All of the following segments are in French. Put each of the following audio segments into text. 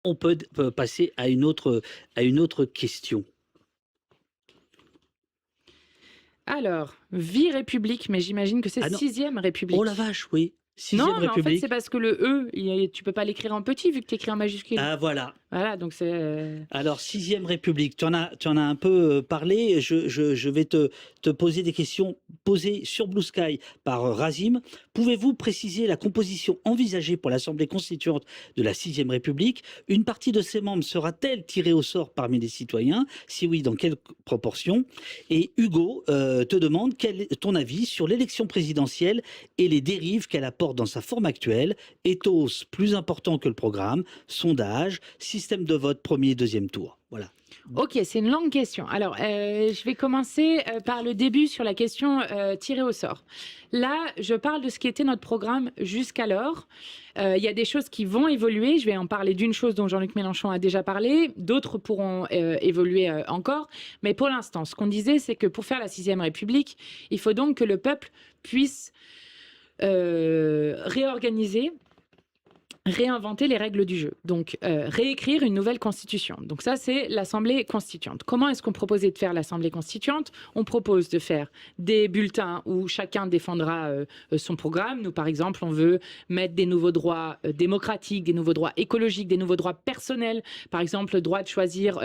On peut passer à une autre question. Alors, vie République, mais j'imagine que c'est Ah non, 6e oh la République. vache, oui, Non, sixième mais en fait, c'est République. parce que le E, tu peux pas l'écrire en petit vu que tu écris en majuscule. Ah voilà. Voilà, donc c'est... Alors, sixième République, tu en as un peu parlé. Je vais te poser des questions posées sur Blue Sky par Razim. Pouvez-vous préciser la composition envisagée pour l'Assemblée constituante de la sixième République? Une partie de ses membres sera-t-elle tirée au sort parmi les citoyens? Si oui, dans quelle proportion? Et Hugo te demande quel est ton avis sur l'élection présidentielle et les dérives qu'elle apporte dans sa forme actuelle. Ethos plus important que le programme, sondage, système de vote premier et deuxième tour. Voilà. Ok, c'est une longue question. Alors, je vais commencer par le début sur la question tirée au sort. Là, je parle de ce qui était notre programme jusqu'alors. Il y a des choses qui vont évoluer. Je vais en parler d'une chose dont Jean-Luc Mélenchon a déjà parlé. D'autres pourront évoluer encore. Mais pour l'instant, ce qu'on disait, c'est que pour faire la sixième République, il faut donc que le peuple puisse réorganiser, réinventer les règles du jeu, donc réécrire une nouvelle constitution. Donc ça, c'est l'Assemblée constituante. Comment est-ce qu'on proposait de faire l'Assemblée constituante? On propose de faire des bulletins où chacun défendra son programme. Nous, par exemple, on veut mettre des nouveaux droits démocratiques, des nouveaux droits écologiques, des nouveaux droits personnels. Par exemple, le droit de choisir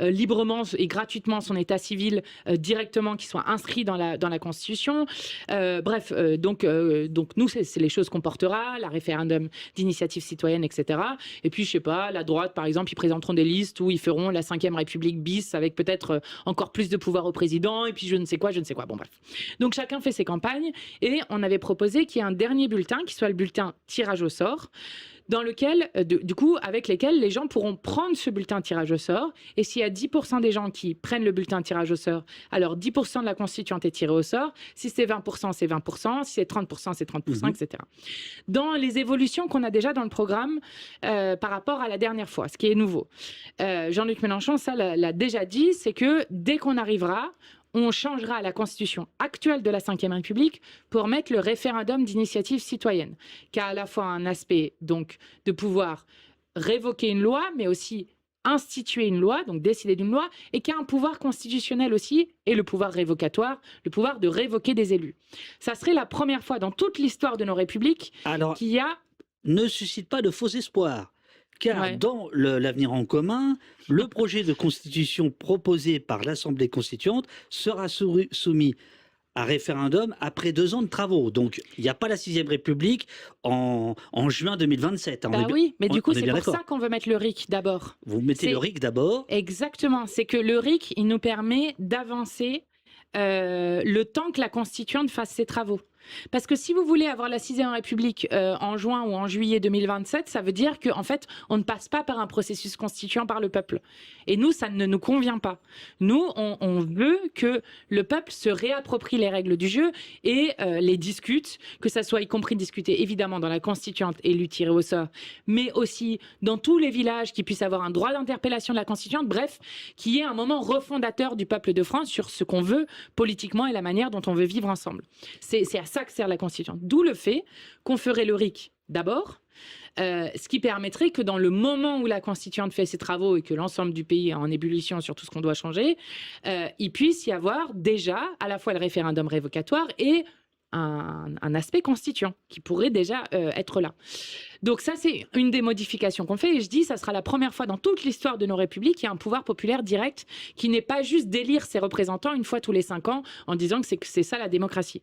librement et gratuitement son état civil directement, qui soit inscrit dans la Constitution. Bref, donc nous, c'est les choses qu'on portera, la référendum d'initiative citoyenne, etc. Et puis, je sais pas, la droite, par exemple, ils présenteront des listes où ils feront la 5e République bis avec peut-être encore plus de pouvoir au président et puis je ne sais quoi. Bon, bref. Donc, chacun fait ses campagnes et on avait proposé qu'il y ait un dernier bulletin qui soit le bulletin tirage au sort, dans lequel, du coup, avec lesquels les gens pourront prendre ce bulletin tirage au sort. Et s'il y a 10% des gens qui prennent le bulletin tirage au sort, alors 10% de la constituante est tirée au sort. Si c'est 20%, c'est 20%. Si c'est 30%, c'est 30%, etc. Dans les évolutions qu'on a déjà dans le programme par rapport à la dernière fois, ce qui est nouveau. Jean-Luc Mélenchon, ça l'a déjà dit, c'est que dès qu'on arrivera, on changera la constitution actuelle de la Ve République pour mettre le référendum d'initiative citoyenne, qui a à la fois un aspect donc de pouvoir révoquer une loi, mais aussi instituer une loi, donc décider d'une loi, et qui a un pouvoir constitutionnel aussi, et le pouvoir révocatoire, le pouvoir de révoquer des élus. Ça serait la première fois dans toute l'histoire de nos républiques Alors, qu'il y a... ne suscite pas de faux espoirs. Car Ouais. dans l'avenir en commun, le projet de constitution proposé par l'Assemblée constituante sera soumis à référendum après 2 ans de travaux. Donc, il n'y a pas la sixième République en juin 2027. Bah oui, mais du coup, On est c'est bien pour ça d'accord. qu'on veut mettre le RIC d'abord. Vous mettez le C'est RIC d'abord. exactement, c'est que le RIC, il nous permet d'avancer le temps que la constituante fasse ses travaux. Parce que si vous voulez avoir la 6e République en juin ou en juillet 2027, ça veut dire qu'en fait, on ne passe pas par un processus constituant par le peuple. Et nous, ça ne nous convient pas. Nous, on veut que le peuple se réapproprie les règles du jeu et les discute, que ça soit y compris discuté évidemment dans la constituante élue tirée au sort, mais aussi dans tous les villages qui puissent avoir un droit d'interpellation de la constituante, bref, qui est un moment refondateur du peuple de France sur ce qu'on veut politiquement et la manière dont on veut vivre ensemble. C'est à ça que sert la constituante. D'où le fait qu'on ferait le RIC d'abord, ce qui permettrait que dans le moment où la constituante fait ses travaux et que l'ensemble du pays est en ébullition sur tout ce qu'on doit changer, il puisse y avoir déjà à la fois le référendum révocatoire et un aspect constituant qui pourrait déjà être là. Donc ça, c'est une des modifications qu'on fait. Et je dis, ça sera la première fois dans toute l'histoire de nos républiques qu'il y a un pouvoir populaire direct qui n'est pas juste d'élire ses représentants une fois tous les 5 ans en disant que c'est ça la démocratie.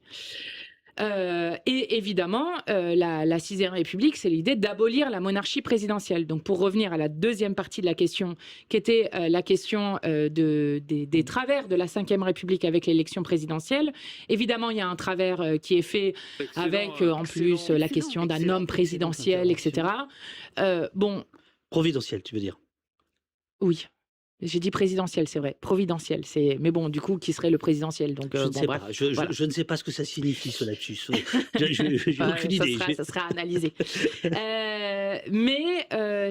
Et évidemment, la 6e République, c'est l'idée d'abolir la monarchie présidentielle. Donc, pour revenir à la deuxième partie de la question, qui était la question des travers de la 5e République avec l'élection présidentielle, évidemment, il y a un travers qui est fait avec, en plus, la question d'un homme présidentiel, etc. Bon. Providentiel, tu veux dire? Oui. J'ai dit présidentielle, c'est vrai. Providentielle. Mais bon, du coup, qui serait le présidentiel? Donc, Je ne bon, sais bref, pas. voilà. Je ne sais pas ce que ça signifie, ce lapsus. J'ai Ouais, aucune idée. ça sera analysé.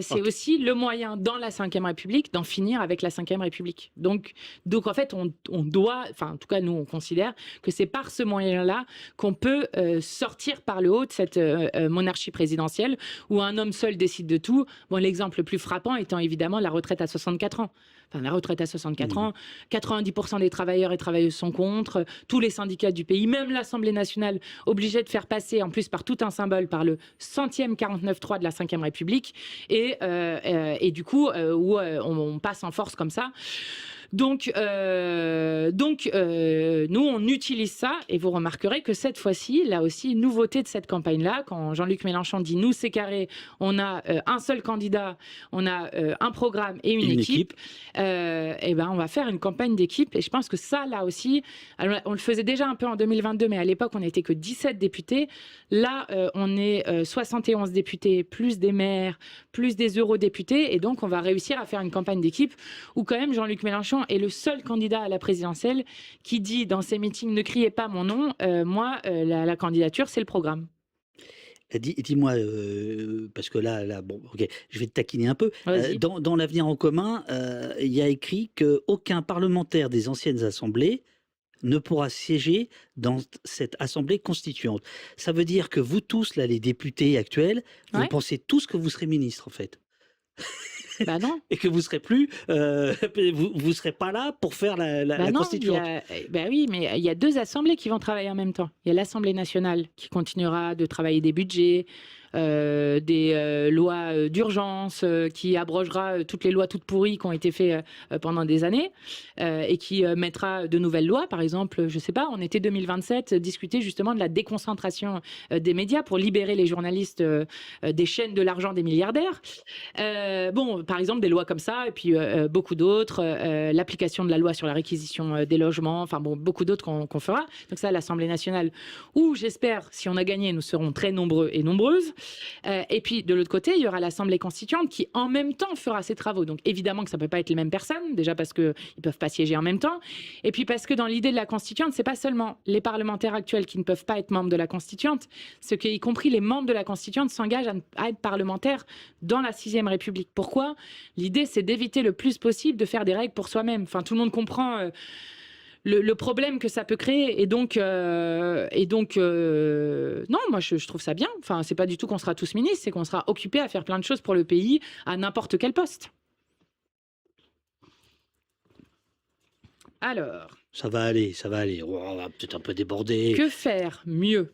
C'est Ok. aussi le moyen dans la Ve République d'en finir avec la Ve République. Donc en fait, on doit, enfin en tout cas nous on considère que c'est par ce moyen-là qu'on peut sortir par le haut de cette monarchie présidentielle où un homme seul décide de tout. Bon, l'exemple le plus frappant étant évidemment la retraite à 64 ans. Enfin, la retraite à 64 Mmh. ans, 90% des travailleurs et travailleuses sont contre, tous les syndicats du pays, même l'Assemblée nationale, obligée de faire passer, en plus par tout un symbole, par le 100e 49.3 de la Ve République, et du coup, où on passe en force comme ça. Donc, nous, on utilise ça, et vous remarquerez que cette fois-ci, là aussi, nouveauté de cette campagne-là, quand Jean-Luc Mélenchon dit « nous, c'est carré, on a un seul candidat, on a un programme et une équipe », et ben, on va faire une campagne d'équipe, et je pense que ça, là aussi, alors, on le faisait déjà un peu en 2022, mais à l'époque, on n'était que 17 députés. Là, on est 71 députés, plus des maires, plus des eurodéputés, et donc on va réussir à faire une campagne d'équipe où quand même Jean-Luc Mélenchon est le seul candidat à la présidentielle qui dit dans ses meetings « ne criez pas mon nom, la candidature, c'est le programme ». Dis-moi, parce que là, bon, ok, je vais te taquiner un peu. Vas-y. Dans l'avenir en commun, il y a écrit qu'aucun parlementaire des anciennes assemblées ne pourra siéger dans cette assemblée constituante. Ça veut dire que vous tous, là, les députés actuels, vous Ouais. pensez tous que vous serez ministre, en fait. Bah non. Et que vous serez plus, vous serez pas là pour faire la Non, constituante. bah oui, mais il y a 2 assemblées qui vont travailler en même temps. Il y a l'Assemblée nationale qui continuera de travailler des budgets, des lois d'urgence, qui abrogera toutes les lois toutes pourries qui ont été faites pendant des années, et qui mettra de nouvelles lois. Par exemple, je sais pas, en été 2027, discuter justement de la déconcentration des médias pour libérer les journalistes des chaînes de l'argent des milliardaires. Bon, par exemple, des lois comme ça, et puis beaucoup d'autres, l'application de la loi sur la réquisition des logements, enfin bon, beaucoup d'autres qu'on fera. Donc ça, à l'Assemblée nationale, où j'espère, si on a gagné, nous serons très nombreux et nombreuses. Et puis, de l'autre côté, il y aura l'Assemblée constituante qui, en même temps, fera ses travaux. Donc évidemment que ça ne peut pas être les mêmes personnes, déjà parce qu'ils ne peuvent pas siéger en même temps, et puis parce que dans l'idée de la constituante, c'est pas seulement les parlementaires actuels qui ne peuvent pas être membres de la constituante, ce qui, y compris les membres de la constituante, s'engagent à être parlementaires dans la 6e République. Pourquoi? L'idée, c'est d'éviter le plus possible de faire des règles pour soi-même. Enfin, tout le monde comprend le problème que ça peut créer. Et donc, non, moi, je trouve ça bien. Enfin, c'est pas du tout qu'on sera tous ministres, c'est qu'on sera occupés à faire plein de choses pour le pays, à n'importe quel poste. Alors, Ça va aller, ça va aller. Oh, on va peut-être un peu déborder. que faire mieux?